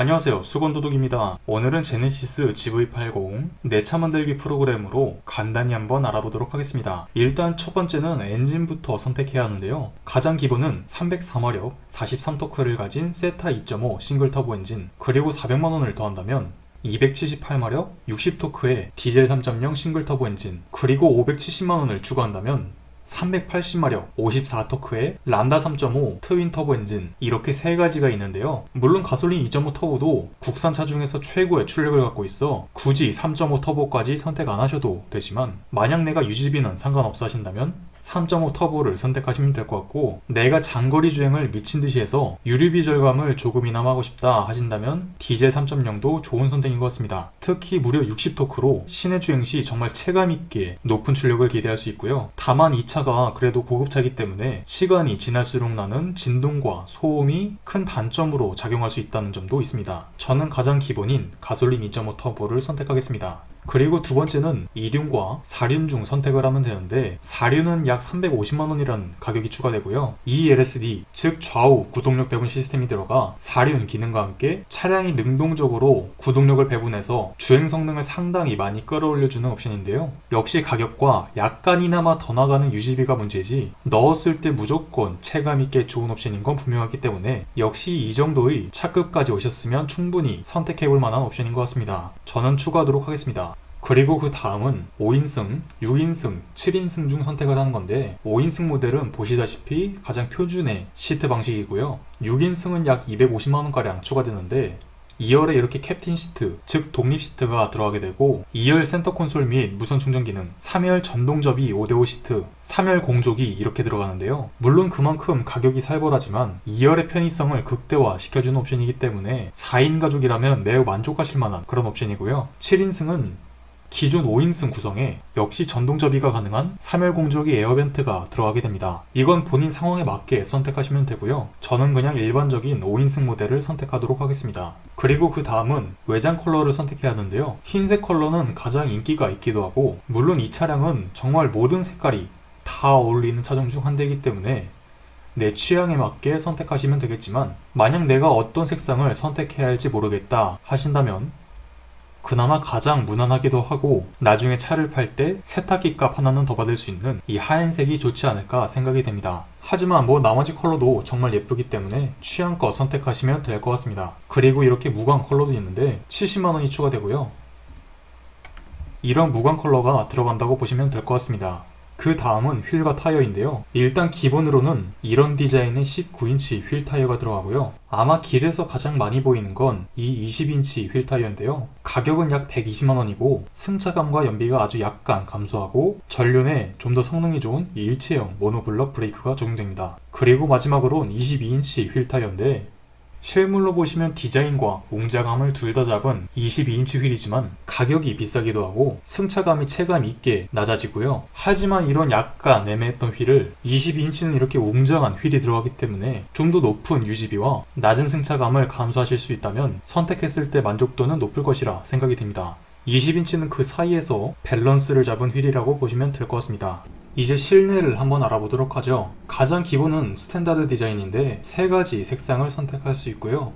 안녕하세요, 수건도둑입니다. 오늘은 제네시스 GV80 내차 만들기 프로그램으로 간단히 한번 알아보도록 하겠습니다. 일단 첫 번째는 엔진부터 선택해야 하는데요. 가장 기본은 304마력 43토크를 가진 세타 2.5 싱글 터보 엔진, 그리고 400만원을 더한다면 278마력 60토크의 디젤 3.0 싱글 터보 엔진, 그리고 570만원을 추가한다면 380마력 54토크의 람다 3.5 트윈 터보 엔진, 이렇게 세 가지가 있는데요. 물론 가솔린 2.5 터보도 국산차 중에서 최고의 출력을 갖고 있어 굳이 3.5 터보까지 선택 안 하셔도 되지만, 만약 내가 유지비는 상관없어 하신다면 3.5 터보를 선택하시면 될 것 같고, 내가 장거리 주행을 미친듯이 해서 유류비 절감을 조금이나마 하고 싶다 하신다면 디젤 3.0도 좋은 선택인 것 같습니다. 특히 무려 60토크로 시내 주행 시 정말 체감있게 높은 출력을 기대할 수 있고요. 다만 이 차가 그래도 고급차이기 때문에 시간이 지날수록 나는 진동과 소음이 큰 단점으로 작용할 수 있다는 점도 있습니다. 저는 가장 기본인 가솔린 2.5 터보를 선택하겠습니다. 그리고 두 번째는 2륜과 4륜 중 선택을 하면 되는데, 4륜은 약 350만원이라는 가격이 추가되고요. ELSD, 즉 좌우 구동력 배분 시스템이 들어가 4륜 기능과 함께 차량이 능동적으로 구동력을 배분해서 주행 성능을 상당히 많이 끌어올려주는 옵션인데요. 역시 가격과 약간이나마 더 나가는 유지비가 문제지, 넣었을 때 무조건 체감있게 좋은 옵션인 건 분명하기 때문에 역시 이 정도의 차급까지 오셨으면 충분히 선택해볼 만한 옵션인 것 같습니다. 저는 추가하도록 하겠습니다. 그리고 그 다음은 5인승, 6인승, 7인승 중 선택을 하는 건데, 5인승 모델은 보시다시피 가장 표준의 시트 방식이고요. 6인승은 약 250만원가량 추가되는데, 2열에 이렇게 캡틴 시트, 즉 독립 시트가 들어가게 되고, 2열 센터 콘솔 및 무선 충전 기능, 3열 전동 접이 5대5 시트, 3열 공조기 이렇게 들어가는데요. 물론 그만큼 가격이 살벌하지만 2열의 편의성을 극대화 시켜주는 옵션이기 때문에 4인 가족이라면 매우 만족하실 만한 그런 옵션이고요. 7인승은 기존 5인승 구성에 역시 전동 접이가 가능한 3열 공조기 에어벤트가 들어가게 됩니다. 이건 본인 상황에 맞게 선택하시면 되고요. 저는 그냥 일반적인 5인승 모델을 선택하도록 하겠습니다. 그리고 그 다음은 외장 컬러를 선택해야 하는데요. 흰색 컬러는 가장 인기가 있기도 하고, 물론 이 차량은 정말 모든 색깔이 다 어울리는 차종 중 한 대이기 때문에 내 취향에 맞게 선택하시면 되겠지만, 만약 내가 어떤 색상을 선택해야 할지 모르겠다 하신다면 그나마 가장 무난하기도 하고 나중에 차를 팔 때 세탁기 값 하나는 더 받을 수 있는 이 하얀색이 좋지 않을까 생각이 됩니다. 하지만 나머지 컬러도 정말 예쁘기 때문에 취향껏 선택하시면 될 것 같습니다. 그리고 이렇게 무광 컬러도 있는데 70만원이 추가되고요. 이런 무광 컬러가 들어간다고 보시면 될 것 같습니다. 그 다음은 휠과 타이어인데요. 일단 기본으로는 이런 디자인의 19인치 휠 타이어가 들어가고요. 아마 길에서 가장 많이 보이는 건 이 20인치 휠 타이어인데요. 가격은 약 120만원이고 승차감과 연비가 아주 약간 감소하고 전륜에 좀 더 성능이 좋은 이 일체형 모노블럭 브레이크가 적용됩니다. 그리고 마지막으로는 22인치 휠 타이어인데, 실물로 보시면 디자인과 웅장함을 둘 다 잡은 22인치 휠이지만 가격이 비싸기도 하고 승차감이 체감 있게 낮아지고요. 하지만 이런 약간 애매했던 휠을 22인치는 이렇게 웅장한 휠이 들어가기 때문에 좀 더 높은 유지비와 낮은 승차감을 감수하실 수 있다면 선택했을 때 만족도는 높을 것이라 생각이 됩니다. 20인치는 그 사이에서 밸런스를 잡은 휠이라고 보시면 될 것 같습니다. 이제 실내를 한번 알아보도록 하죠. 가장 기본은 스탠다드 디자인인데 세 가지 색상을 선택할 수 있고요.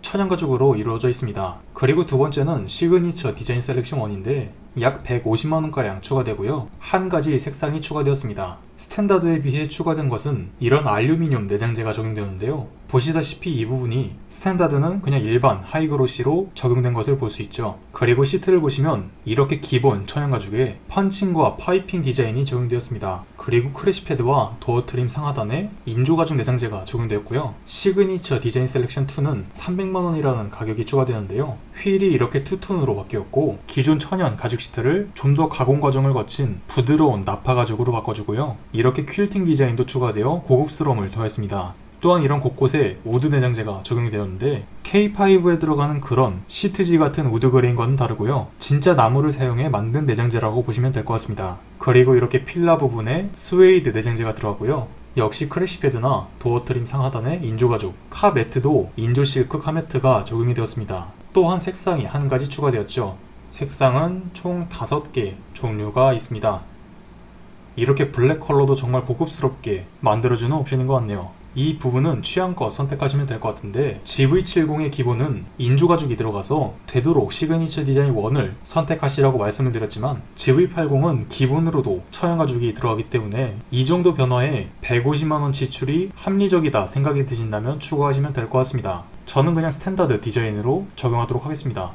천연가죽으로 이루어져 있습니다. 그리고 두 번째는 시그니처 디자인 셀렉션 1인데 약 150만원가량 추가되고요. 한 가지 색상이 추가되었습니다. 스탠다드에 비해 추가된 것은 이런 알루미늄 내장재가 적용되는데요. 보시다시피 이 부분이 스탠다드는 그냥 일반 하이그로시로 적용된 것을 볼 수 있죠. 그리고 시트를 보시면 이렇게 기본 천연가죽에 펀칭과 파이핑 디자인이 적용되었습니다. 그리고 크래시 패드와 도어 트림 상하단에 인조가죽 내장재가 적용되었고요. 시그니처 디자인 셀렉션 2는 300만원이라는 가격이 추가되는데요. 휠이 이렇게 투톤으로 바뀌었고, 기존 천연 가죽 시트를 좀 더 가공 과정을 거친 부드러운 나파 가죽으로 바꿔주고요. 이렇게 퀼팅 디자인도 추가되어 고급스러움을 더했습니다. 또한 이런 곳곳에 우드 내장재가 적용되었는데 K5에 들어가는 그런 시트지 같은 우드 그레인과는 다르고요. 진짜 나무를 사용해 만든 내장재라고 보시면 될 것 같습니다. 그리고 이렇게 필라 부분에 스웨이드 내장재가 들어가고요. 역시 크래시 패드나 도어 트림 상하단에 인조가죽, 카 매트도 인조 실크 카 매트가 적용이 되었습니다. 또한 색상이 한 가지 추가되었죠. 색상은 총 5개 종류가 있습니다. 이렇게 블랙 컬러도 정말 고급스럽게 만들어주는 옵션인 것 같네요. 이 부분은 취향껏 선택하시면 될 것 같은데 GV70의 기본은 인조가죽이 들어가서 되도록 시그니처 디자인 1을 선택하시라고 말씀을 드렸지만 GV80은 기본으로도 처형가죽이 들어가기 때문에 이 정도 변화에 150만원 지출이 합리적이다 생각이 드신다면 추가하시면 될 것 같습니다. 저는 그냥 스탠다드 디자인으로 적용하도록 하겠습니다.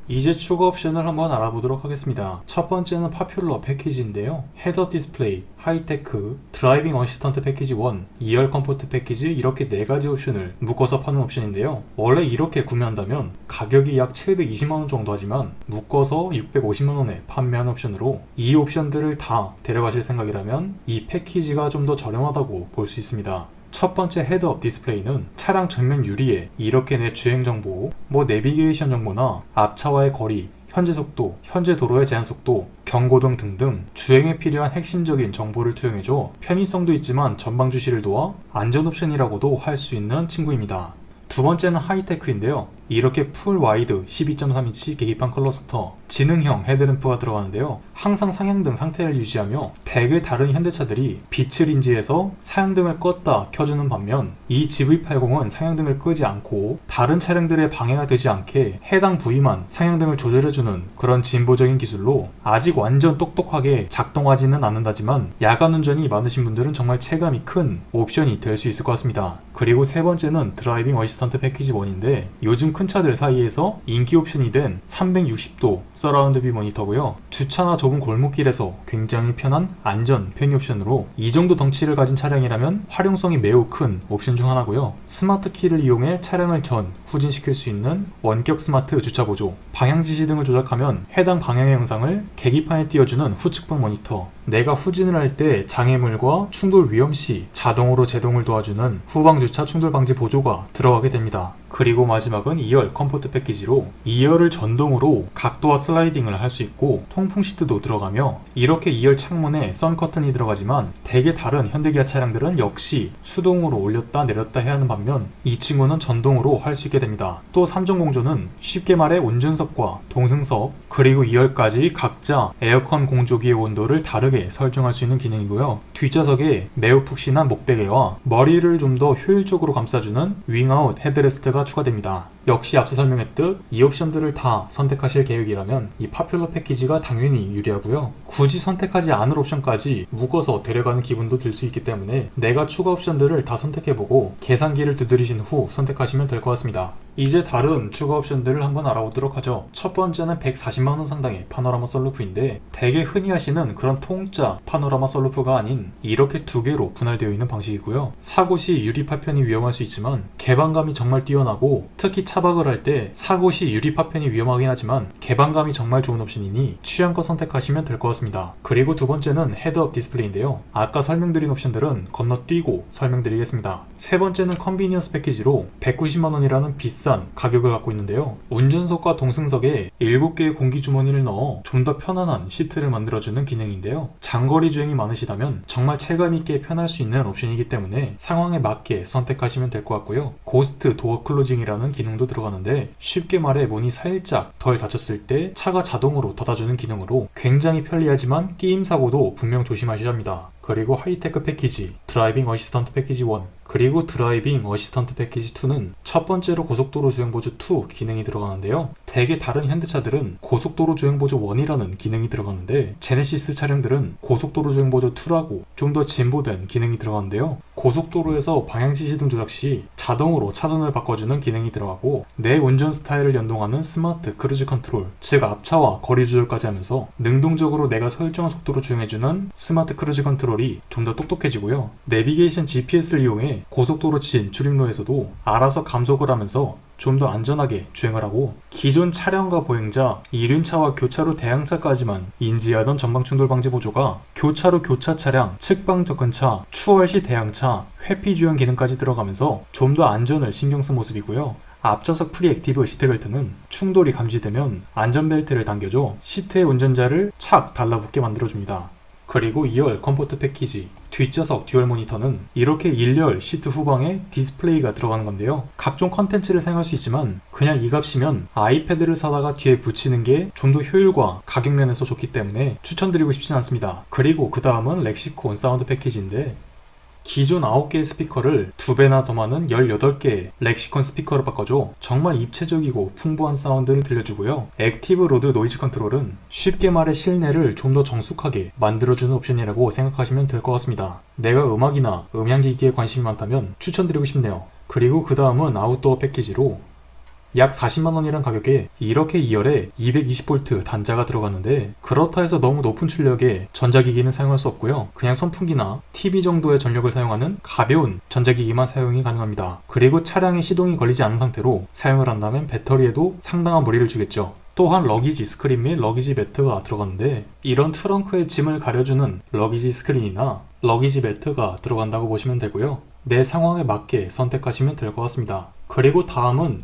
이제 추가 옵션을 한번 알아보도록 하겠습니다. 첫 번째는 파퓰러 패키지인데요. 헤드업 디스플레이, 하이테크, 드라이빙 어시스턴트 패키지 1, 2열 컴포트 패키지 이렇게 4가지 옵션을 묶어서 파는 옵션인데요. 원래 이렇게 구매한다면 가격이 약 720만원 정도 하지만 묶어서 650만원에 판매하는 옵션으로 이 옵션들을 다 데려가실 생각이라면 이 패키지가 좀 더 저렴하다고 볼 수 있습니다. 첫 번째 헤드업 디스플레이는 차량 전면 유리에 이렇게 내 주행 정보, 내비게이션 정보나 앞차와의 거리, 현재 속도, 현재 도로의 제한 속도, 경고등 등등 주행에 필요한 핵심적인 정보를 투영해줘 편의성도 있지만 전방 주시를 도와 안전 옵션이라고도 할 수 있는 친구입니다. 두 번째는 하이테크인데요. 이렇게 풀 와이드 12.3인치 계기판 클러스터, 지능형 헤드램프가 들어가는데요. 항상 상향등 상태를 유지하며 대개 다른 현대차들이 빛을 인지해서 상향등을 껐다 켜주는 반면 이 GV80은 상향등을 끄지 않고 다른 차량들의 방해가 되지 않게 해당 부위만 상향등을 조절해주는 그런 진보적인 기술로 아직 완전 똑똑하게 작동하지는 않는다지만 야간 운전이 많으신 분들은 정말 체감이 큰 옵션이 될 수 있을 것 같습니다. 그리고 세 번째는 드라이빙 어시스턴트 패키지 1인데 요즘 큰 차들 사이에서 인기 옵션이 된 360도 서라운드 뷰 모니터고요. 주차나 좁은 골목길에서 굉장히 편한 안전 편의 옵션으로 이 정도 덩치를 가진 차량이라면 활용성이 매우 큰 옵션 중 하나고요. 스마트 키를 이용해 차량을 전, 후진시킬 수 있는 원격 스마트 주차 보조, 방향 지시 등을 조작하면 해당 방향의 영상을 계기판에 띄워주는 후측방 모니터, 내가 후진을 할 때 장애물과 충돌 위험 시 자동으로 제동을 도와주는 후방 주차 충돌 방지 보조가 들어가게 됩니다. 그리고 마지막은 2열 컴포트 패키지로 2열을 전동으로 각도와 슬라이딩을 할 수 있고 통풍 시트도 들어가며 이렇게 2열 창문에 선 커튼이 들어가지만 대개 다른 현대기아 차량들은 역시 수동으로 올렸다 내렸다 해야 하는 반면 이 친구는 전동으로 할 수 있게 됩니다. 또 3종 공조는 쉽게 말해 운전석과 동승석 그리고 2열까지 각자 에어컨 공조기의 온도를 다르게 설정할 수 있는 기능이고요. 뒷좌석에 매우 푹신한 목베개와 머리를 좀 더 효율적으로 감싸주는 윙아웃 헤드레스트가 추가됩니다. 역시 앞서 설명했듯 이 옵션들을 다 선택하실 계획이라면 이 파퓰러 패키지가 당연히 유리하고요. 굳이 선택하지 않을 옵션까지 묶어서 데려가는 기분도 들 수 있기 때문에 내가 추가 옵션들을 다 선택해보고 계산기를 두드리신 후 선택하시면 될 것 같습니다. 이제 다른 추가 옵션들을 한번 알아보도록 하죠. 첫 번째는 140만원 상당의 파노라마 썬루프인데 되게 흔히 하시는 그런 통짜 파노라마 썬루프가 아닌 이렇게 두 개로 분할되어 있는 방식이고요. 사고 시 유리 파편이 위험할 수 있지만 개방감이 정말 뛰어나고 특히 차박을 할 때 사고 시 유리 파편이 위험하긴 하지만 개방감이 정말 좋은 옵션이니 취향껏 선택하시면 될 것 같습니다. 그리고 두 번째는 헤드업 디스플레이인데요. 아까 설명드린 옵션들은 건너뛰고 설명드리겠습니다. 세 번째는 컨비니언스 패키지로 190만원이라는 비싼 가격을 갖고 있는데요. 운전석과 동승석에 7개의 공기 주머니를 넣어 좀 더 편안한 시트를 만들어주는 기능인데요. 장거리 주행이 많으시다면 정말 체감있게 편할 수 있는 옵션이기 때문에 상황에 맞게 선택하시면 될 것 같고요. 고스트 도어 클로징이라는 기능도 들어가는데 쉽게 말해 문이 살짝 덜 닫혔을 때 차가 자동으로 닫아주는 기능으로 굉장히 편리하지만 끼임 사고도 분명 조심하셔야 합니다. 그리고 하이테크 패키지, 드라이빙 어시스턴트 패키지 1, 그리고 드라이빙 어시스턴트 패키지 2는 첫 번째로 고속도로 주행보조 2 기능이 들어가는데요. 대개 다른 현대차들은 고속도로 주행보조 1이라는 기능이 들어가는데 제네시스 차량들은 고속도로 주행보조 2라고 좀 더 진보된 기능이 들어가는데요. 고속도로에서 방향지시 등 조작 시 자동으로 차선을 바꿔주는 기능이 들어가고 내 운전 스타일을 연동하는 스마트 크루즈 컨트롤, 즉 앞차와 거리 조절까지 하면서 능동적으로 내가 설정한 속도로 주행해주는 스마트 크루즈 컨트롤이 좀 더 똑똑해지고요. 내비게이션 GPS를 이용해 고속도로 진출입로에서도 알아서 감속을 하면서 좀 더 안전하게 주행을 하고 기존 차량과 보행자, 이륜차와 교차로 대항차까지만 인지하던 전방 충돌 방지 보조가 교차로 교차 차량, 측방 접근차, 추월 시 대항차, 회피 주행 기능까지 들어가면서 좀 더 안전을 신경 쓴 모습이고요. 앞좌석 프리액티브 시트벨트는 충돌이 감지되면 안전벨트를 당겨줘 시트의 운전자를 착 달라붙게 만들어줍니다. 그리고 2열 컴포트 패키지, 뒷좌석 듀얼 모니터는 이렇게 1열 시트 후방에 디스플레이가 들어가는 건데요. 각종 컨텐츠를 사용할 수 있지만 그냥 이 값이면 아이패드를 사다가 뒤에 붙이는 게 좀 더 효율과 가격 면에서 좋기 때문에 추천드리고 싶진 않습니다. 그리고 그 다음은 렉시콘 사운드 패키지인데 기존 9개의 스피커를 2배나 더 많은 18개의 렉시콘 스피커로 바꿔줘 정말 입체적이고 풍부한 사운드를 들려주고요. 액티브 로드 노이즈 컨트롤은 쉽게 말해 실내를 좀 더 정숙하게 만들어주는 옵션이라고 생각하시면 될 것 같습니다. 내가 음악이나 음향기기에 관심이 많다면 추천드리고 싶네요. 그리고 그 다음은 아웃도어 패키지로 약 40만원이란 가격에 이렇게 2열에 220V 단자가 들어갔는데 그렇다 해서 너무 높은 출력의 전자기기는 사용할 수 없고요. 그냥 선풍기나 TV 정도의 전력을 사용하는 가벼운 전자기기만 사용이 가능합니다. 그리고 차량에 시동이 걸리지 않은 상태로 사용을 한다면 배터리에도 상당한 무리를 주겠죠. 또한 러기지 스크린 및 러기지 매트가 들어갔는데 이런 트렁크의 짐을 가려주는 러기지 스크린이나 러기지 매트가 들어간다고 보시면 되고요. 내 상황에 맞게 선택하시면 될 것 같습니다. 그리고 다음은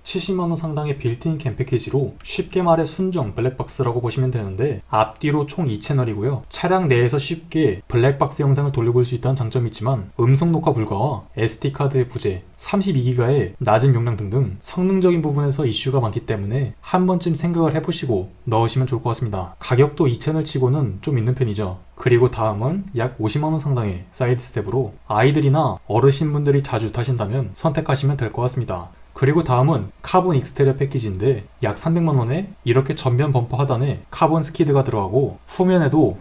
70만원 상당의 빌트인 캠 패키지로 쉽게 말해 순정 블랙박스라고 보시면 되는데 앞뒤로 총 2채널이고요. 차량 내에서 쉽게 블랙박스 영상을 돌려볼 수 있다는 장점이 있지만 음성 녹화 불가와 SD카드의 부재, 32기가의 낮은 용량 등등 성능적인 부분에서 이슈가 많기 때문에 한 번쯤 생각을 해보시고 넣으시면 좋을 것 같습니다. 가격도 2채널 치고는 좀 있는 편이죠. 그리고 다음은 약 50만원 상당의 사이드 스텝으로 아이들이나 어르신분들이 자주 타신다면 선택하시면 될 것 같습니다. 그리고 다음은 카본 익스테리어 패키지인데 약 300만원에 이렇게 전면 범퍼 하단에 카본 스키드가 들어가고 후면에도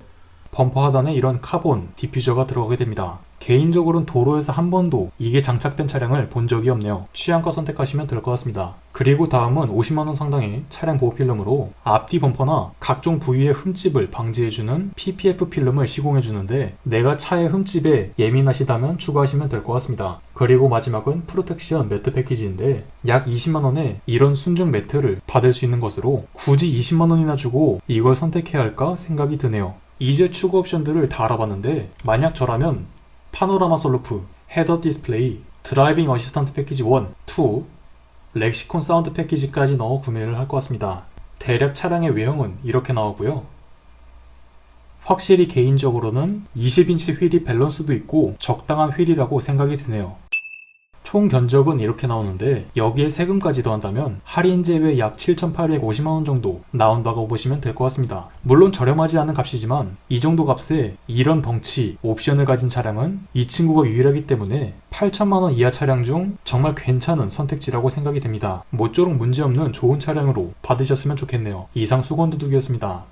범퍼 하단에 이런 카본 디퓨저가 들어가게 됩니다. 개인적으로는 도로에서 한 번도 이게 장착된 차량을 본 적이 없네요. 취향껏 선택하시면 될 것 같습니다. 그리고 다음은 50만원 상당의 차량 보호 필름으로 앞뒤 범퍼나 각종 부위의 흠집을 방지해주는 PPF 필름을 시공해주는데 내가 차의 흠집에 예민하시다면 추가하시면 될 것 같습니다. 그리고 마지막은 프로텍션 매트 패키지인데 약 20만원에 이런 순정 매트를 받을 수 있는 것으로 굳이 20만원이나 주고 이걸 선택해야 할까 생각이 드네요. 이제 추가 옵션들을 다 알아봤는데 만약 저라면 파노라마 선루프, 헤드업 디스플레이, 드라이빙 어시스턴트 패키지 1, 2, 렉시콘 사운드 패키지까지 넣어 구매를 할 것 같습니다. 대략 차량의 외형은 이렇게 나오고요. 확실히 개인적으로는 20인치 휠이 밸런스도 있고 적당한 휠이라고 생각이 드네요. 총 견적은 이렇게 나오는데 여기에 세금까지 더한다면 할인 제외 약 7,850만원 정도 나온다고 보시면 될 것 같습니다. 물론 저렴하지 않은 값이지만 이 정도 값에 이런 덩치, 옵션을 가진 차량은 이 친구가 유일하기 때문에 8천만원 이하 차량 중 정말 괜찮은 선택지라고 생각이 됩니다. 모쪼록 문제없는 좋은 차량으로 받으셨으면 좋겠네요. 이상 수건도둑이었습니다.